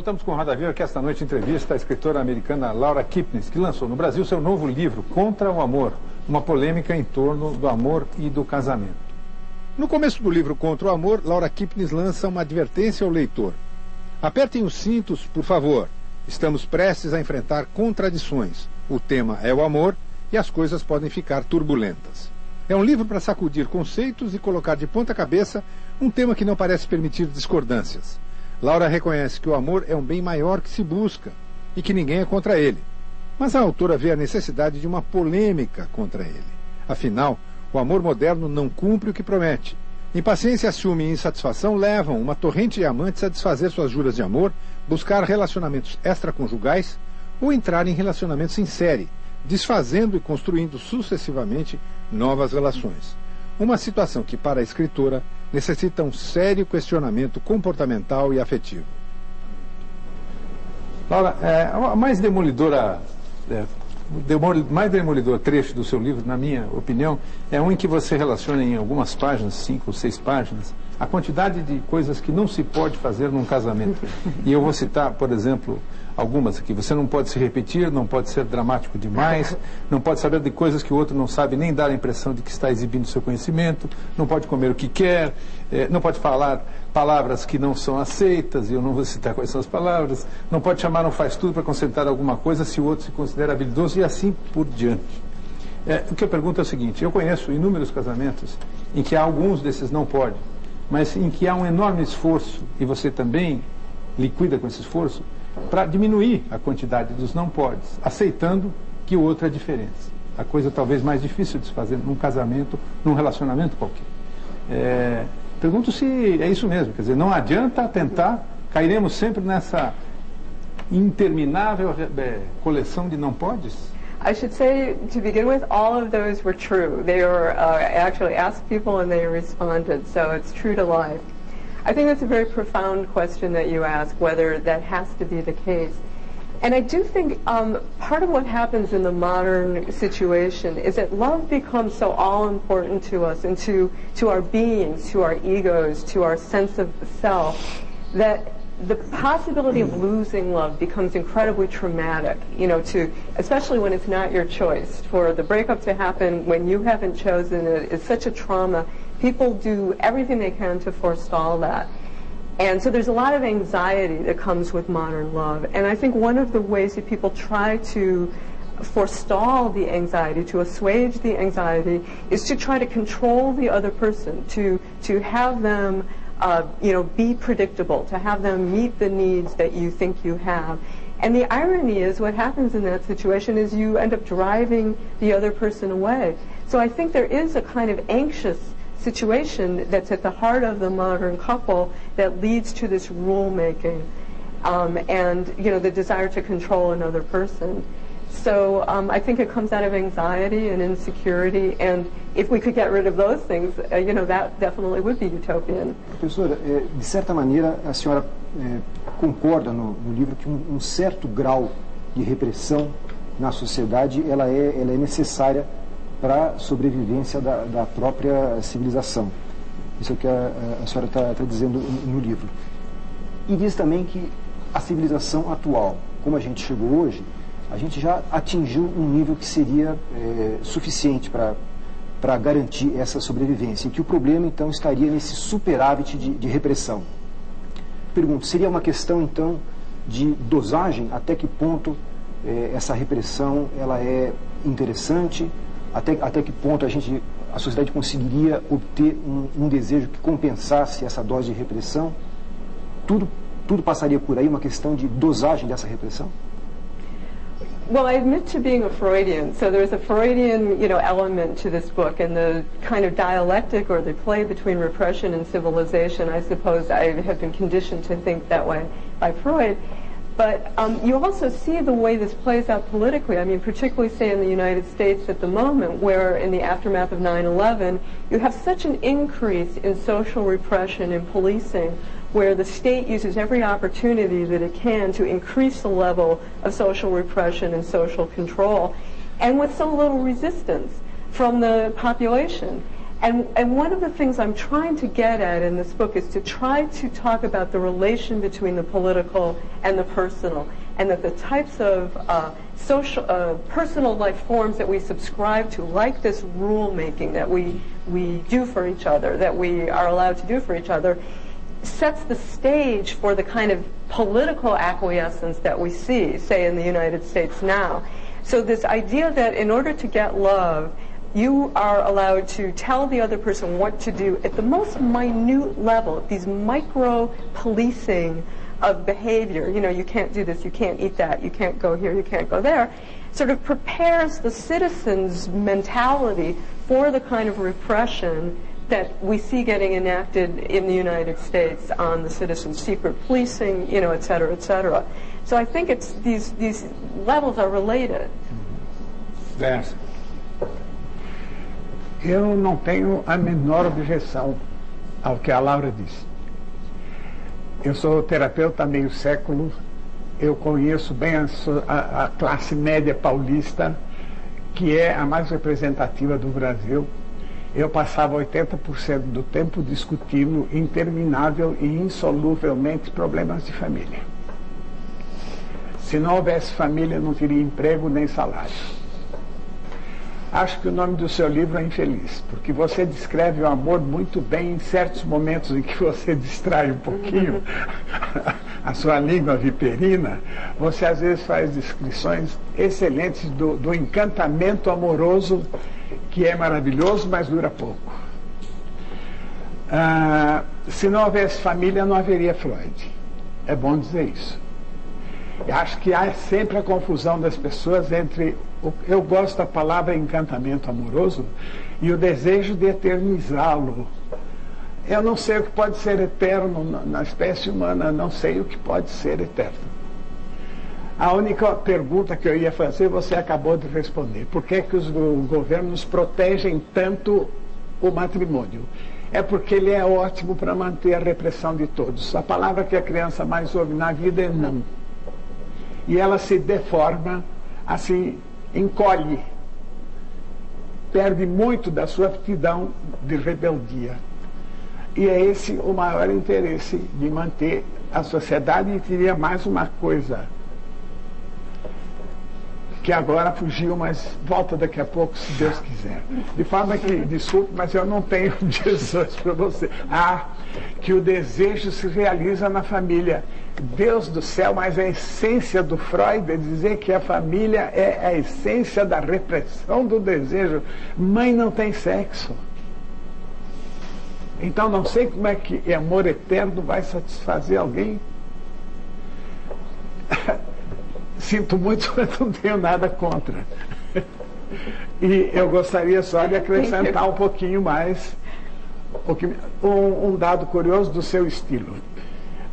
Voltamos com o Roda Viva, que esta noite entrevista a escritora americana Laura Kipnis, que lançou no Brasil seu novo livro, Contra o Amor, uma polêmica em torno do amor e do casamento. No começo do livro Contra o Amor, Laura Kipnis lança uma advertência ao leitor. Apertem os cintos, por favor. Estamos prestes a enfrentar contradições. O tema é o amor e as coisas podem ficar turbulentas. É um livro para sacudir conceitos e colocar de ponta cabeça um tema que não parece permitir discordâncias. Laura reconhece que o amor é um bem maior que se busca e que ninguém é contra ele. Mas a autora vê a necessidade de uma polêmica contra ele. Afinal, o amor moderno não cumpre o que promete. Impaciência, ciúme e insatisfação levam uma torrente de amantes a desfazer suas juras de amor, buscar relacionamentos extraconjugais ou entrar em relacionamentos em série, desfazendo e construindo sucessivamente novas relações. Uma situação que, para a escritora, necessita um sério questionamento comportamental e afetivo. Laura, o mais demolidor trecho do seu livro, na minha opinião, é um em que você relaciona em algumas páginas, 5 ou 6 páginas, a quantidade de coisas que não se pode fazer num casamento. E eu vou citar, por exemplo, algumas aqui. Você não pode se repetir, não pode ser dramático demais, não pode saber de coisas que o outro não sabe, nem dar a impressão de que está exibindo seu conhecimento, não pode comer o que quer, não pode falar palavras que não são aceitas, e eu não vou citar quais são as palavras, não pode chamar um faz-tudo para concentrar alguma coisa se o outro se considera habilidoso, e assim por diante. O que eu pergunto é o seguinte: eu conheço inúmeros casamentos em que há alguns desses não pode, mas em que há um enorme esforço, e você também liquida com esse esforço, para diminuir a quantidade dos não podes, aceitando que o outro é diferente. A coisa talvez mais difícil de se fazer num casamento, num relacionamento qualquer. Pergunto se é isso mesmo, quer dizer, não adianta tentar, cairemos sempre nessa interminável coleção de não podes? I should say, to begin with, all of those were true. They were actually asked people and they responded, so it's true to life. I think that's a very profound question that you ask, whether that has to be the case. And I do think part of what happens in the modern situation is that love becomes so all-important to us and to our beings, to our egos, to our sense of self, that the possibility of losing love becomes incredibly traumatic, especially when it's not your choice. For the breakup to happen when you haven't chosen it is such a trauma. People do everything they can to forestall that. And so there's a lot of anxiety that comes with modern love. And I think one of the ways that people try to forestall the anxiety, to assuage the anxiety, is to try to control the other person, to have them be predictable, to have them meet the needs that you think you have. And the irony is what happens in that situation is you end up driving the other person away. So I think there is a kind of anxious situation that's at the heart of the modern couple that leads to this rule-making and, the desire to control another person. So I think it comes out of anxiety and insecurity, and if we could get rid of those things, that definitely would be utopian. Professora, de certa maneira, a senhora concorda no livro que um certo grau de repressão na sociedade ela é necessária para a sobrevivência da própria civilização. Isso é o que a senhora está dizendo no livro. E diz também que a civilização atual, como a gente chegou hoje, a gente já atingiu um nível que seria suficiente para garantir essa sobrevivência, e que o problema, então, estaria nesse superávit de repressão. Pergunto, seria uma questão, então, de dosagem? Até que ponto essa repressão ela é interessante? Até que ponto a sociedade conseguiria obter um desejo que compensasse essa dose de repressão? Tudo passaria por aí, uma questão de dosagem dessa repressão? Well, I admit to being a Freudian, so there's a Freudian, element to this book, and the kind of dialectic or the play between repression and civilization. I suppose I have been conditioned to think that way by Freud. But you also see the way this plays out politically. I mean, particularly, say, in the United States at the moment, where in the aftermath of 9/11, you have such an increase in social repression and policing, where the state uses every opportunity that it can to increase the level of social repression and social control, and with so little resistance from the population. And one of the things I'm trying to get at in this book is to try to talk about the relation between the political and the personal, and that the types of personal life forms that we subscribe to, like this rule-making that we do for each other, that we are allowed to do for each other, sets the stage for the kind of political acquiescence that we see, say, in the United States now. So this idea that in order to get love, you are allowed to tell the other person what to do at the most minute level, these micro-policing of behavior. You know, you can't do this, you can't eat that, you can't go here, you can't go there, sort of prepares the citizen's mentality for the kind of repression that we see getting enacted in the United States on the citizens, secret policing, you know, et cetera, et cetera. So I think it's these levels are related. Verso. Eu não tenho a menor objeção ao que a Laura disse. Eu sou terapeuta há meio século, eu conheço bem a classe média paulista, que é a mais representativa do Brasil. Eu passava 80% do tempo discutindo interminável e insoluvelmente problemas de família. Se não houvesse família, não teria emprego nem salário. Acho que o nome do seu livro é Infeliz, porque você descreve o amor muito bem em certos momentos em que você distrai um pouquinho a sua língua viperina. Você às vezes faz descrições excelentes do encantamento amoroso, que é maravilhoso, mas dura pouco. Se não houvesse família, não haveria Freud. É bom dizer isso. Eu acho que há sempre a confusão das pessoas entre eu gosto da palavra encantamento amoroso e o desejo de eternizá-lo. Eu não sei o que pode ser eterno na espécie humana, não sei o que pode ser eterno. A única pergunta que eu ia fazer, você acabou de responder. Por que que os governos protegem tanto o matrimônio? É porque ele é ótimo para manter a repressão de todos. A palavra que a criança mais ouve na vida é não. E ela se deforma, assim, encolhe, perde muito da sua aptidão de rebeldia. E é esse o maior interesse de manter a sociedade. E teria mais uma coisa, que agora fugiu, mas volta daqui a pouco, se Deus quiser. De forma que, desculpe, mas eu não tenho objeções para você. Que o desejo se realiza na família. Deus do céu, mas a essência do Freud é dizer que a família é a essência da repressão do desejo. Mãe não tem sexo. Então não sei como é que amor eterno vai satisfazer alguém. Sinto muito, mas não tenho nada contra. E eu gostaria só de acrescentar um pouquinho mais um dado curioso do seu estilo.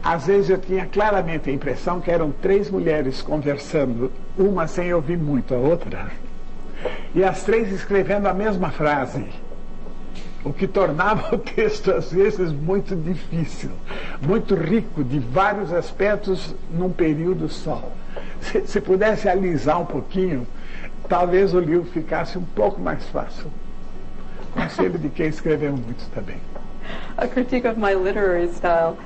Às vezes eu tinha claramente a impressão que eram 3 mulheres conversando, uma sem ouvir muito a outra, e as 3 escrevendo a mesma frase, o que tornava o texto às vezes muito difícil, muito rico de vários aspectos num período só. Se pudesse alisar um pouquinho, talvez o livro ficasse um pouco mais fácil. Conselho de quem escreveu muito também. A critique of my literary style.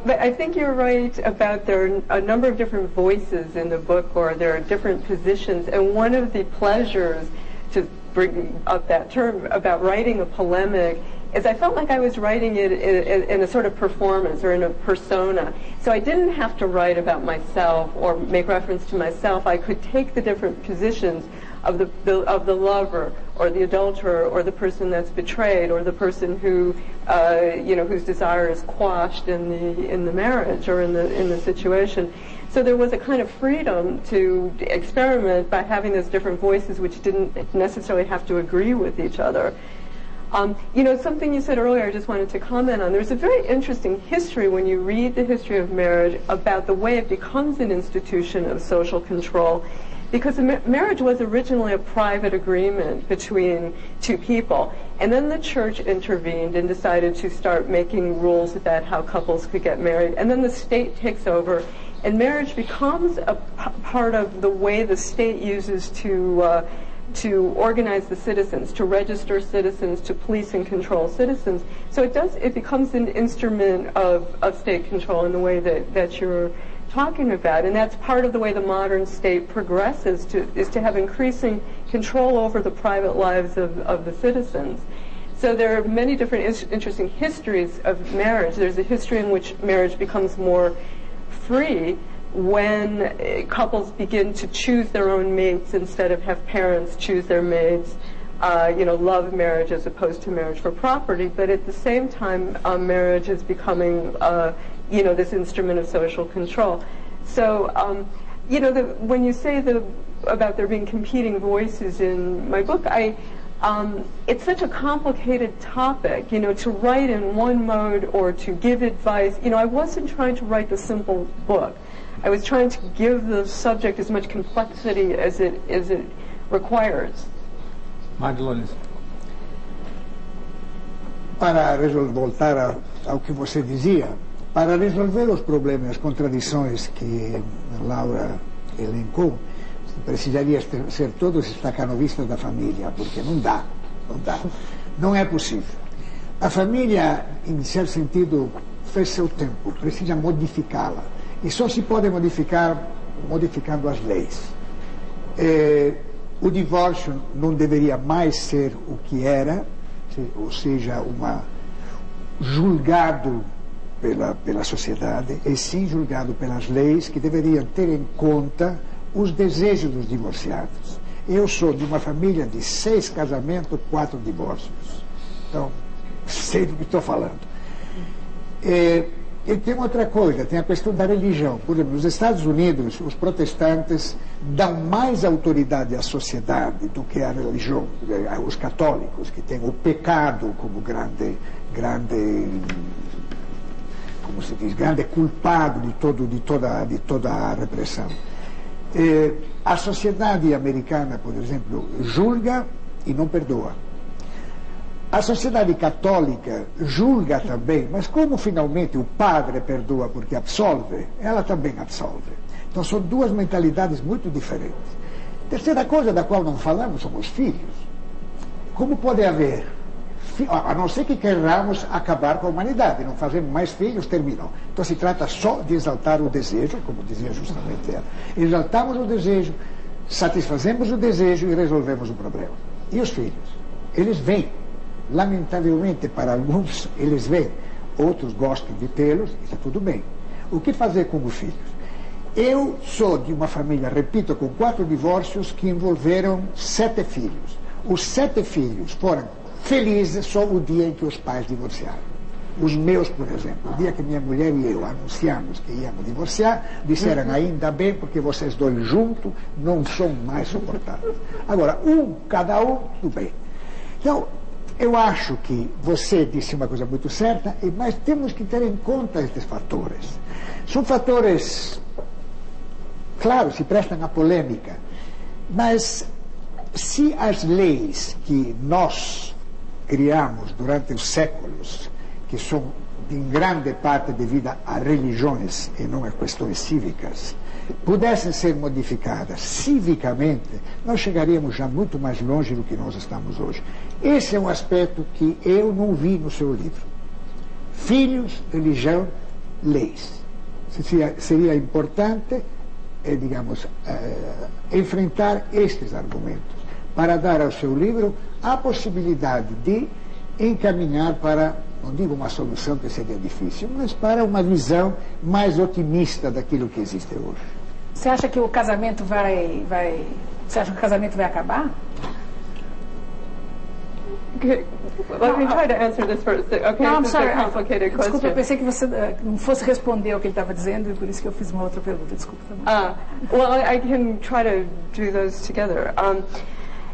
But I think you're right about there are a number of different voices in the book, or there are different positions. And one of the pleasures, to bring up that term, about writing a polemic is I felt like I was writing it in a sort of performance or in a persona. So I didn't have to write about myself or make reference to myself. I could take the different positions of the lover or the adulterer or the person that's betrayed or the person who whose desire is quashed in the marriage or in the situation. So there was a kind of freedom to experiment by having those different voices which didn't necessarily have to agree with each other. Something you said earlier I just wanted to comment on. There's a very interesting history when you read the history of marriage about the way it becomes an institution of social control, because marriage was originally a private agreement between 2 people, and then the church intervened and decided to start making rules about how couples could get married, and then the state takes over, and marriage becomes a part of the way the state uses to to organize the citizens, to register citizens, to police and control citizens. So it becomes an instrument of state control in the way that you're talking about, and that's part of the way the modern state progresses, is to have increasing control over the private lives of the citizens. So there are many different interesting histories of marriage. There's a history in which marriage becomes more free when couples begin to choose their own mates instead of have parents choose their mates. Love marriage as opposed to marriage for property. But at the same time, marriage is becoming, this instrument of social control. So, when you say about there being competing voices in my book, it's such a complicated topic, to write in one mode or to give advice. I wasn't trying to write the simple book. I was trying to give the subject as much complexity as it requires. Magdalene. Para voltar ao que você dizia, para resolver os problemas, as contradições que Laura elencou, precisaria ser todos stacanovistas da família, porque não dá. Não é possível. A família, em certo sentido, fez seu tempo, precisa modificá-la. E só se pode modificar modificando as leis. O divórcio não deveria mais ser o que era, ou seja, julgado pela sociedade, e sim julgado pelas leis que deveriam ter em conta os desejos dos divorciados. Eu sou de uma família de 6 casamentos, 4 divórcios. Então, sei do que estou falando. E tem outra coisa, tem a questão da religião. Por exemplo, nos Estados Unidos, os protestantes dão mais autoridade à sociedade do que à religião. Os católicos, que têm o pecado como grande como se diz, grande culpado de toda a repressão. A sociedade americana, por exemplo, julga e não perdoa. A sociedade católica julga também, mas como finalmente o padre perdoa porque absolve, ela também absolve. Então são duas mentalidades muito diferentes. Terceira coisa da qual não falamos são os filhos. Como pode haver, a não ser que queiramos acabar com a humanidade, não fazemos mais filhos, terminou. Então se trata só de exaltar o desejo, como dizia justamente ela. Exaltamos o desejo, satisfazemos o desejo e resolvemos o problema. E os filhos? Eles vêm. Lamentavelmente, para alguns, eles vêm. Outros gostam de tê-los, e está tudo bem. O que fazer com os filhos? Eu sou de uma família, repito, com 4 divórcios que envolveram 7 filhos. Os 7 filhos foram felizes só o dia em que os pais divorciaram. Os meus, por exemplo, o dia que minha mulher e eu anunciamos que íamos divorciar, disseram ainda bem, porque vocês dois juntos não são mais suportáveis. Agora, cada um, tudo bem. Então, eu acho que você disse uma coisa muito certa, mas temos que ter em conta estes fatores. São fatores, claro, se prestam à polêmica, mas se as leis que nós criamos durante os séculos, que são em grande parte devido a religiões e não a questões cívicas, pudessem ser modificadas civicamente, nós chegaríamos já muito mais longe do que nós estamos hoje. Esse é um aspecto que eu não vi no seu livro. Filhos, religião, leis. Seria importante, enfrentar estes argumentos para dar ao seu livro a possibilidade de encaminhar para, não digo uma solução que seria difícil, mas para uma visão mais otimista daquilo que existe hoje. Você acha que o casamento Você acha que o casamento vai acabar? Let me try to answer this first. Okay, No, I'm this is sorry. a complicated question. Desculpa, eu pensei que você não fosse responder o que ele estava dizendo, e por isso que eu fiz uma outra pergunta. Desculpa também. Well, I can try to do those together.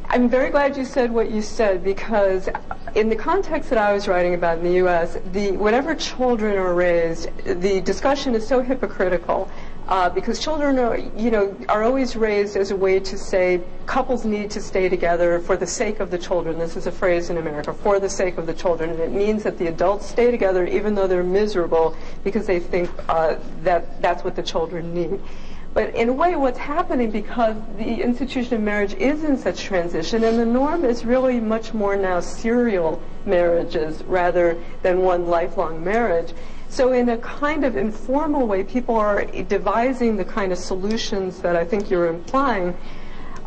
I'm very glad you said what you said, because in the context that I was writing about in the U.S., whenever children are raised, the discussion is so hypocritical. Because children are always raised as a way to say couples need to stay together for the sake of the children. This is a phrase in America, for the sake of the children. And it means that the adults stay together even though they're miserable because they think that's what the children need. But in a way, what's happening, because the institution of marriage is in such transition, and the norm is really much more now serial marriages rather than one lifelong marriage. So in a kind of informal way, people are devising the kind of solutions that I think you're implying,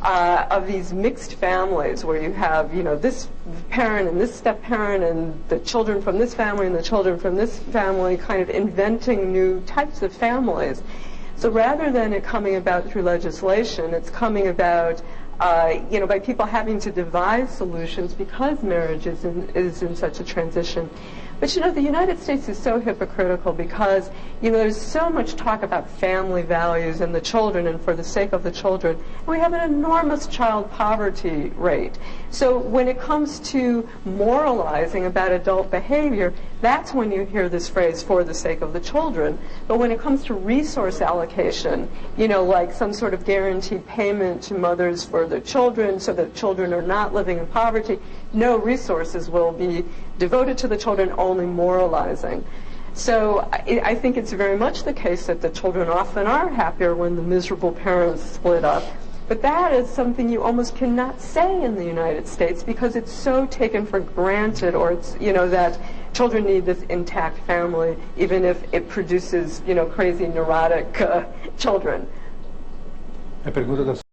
of these mixed families where you have, this parent and this step-parent and the children from this family and the children from this family, kind of inventing new types of families. So rather than it coming about through legislation, it's coming about by people having to devise solutions because marriage is in such a transition. But the United States is so hypocritical because there's so much talk about family values and the children and for the sake of the children. And we have an enormous child poverty rate. So when it comes to moralizing about adult behavior, that's when you hear this phrase, for the sake of the children. But when it comes to resource allocation, like some sort of guaranteed payment to mothers for their children so that children are not living in poverty, no resources will be devoted to the children, only moralizing. So I think it's very much the case that the children often are happier when the miserable parents split up. But that is something you almost cannot say in the United States because it's so taken for granted, or it's, that children need this intact family, even if it produces, crazy, neurotic children. A pergunta da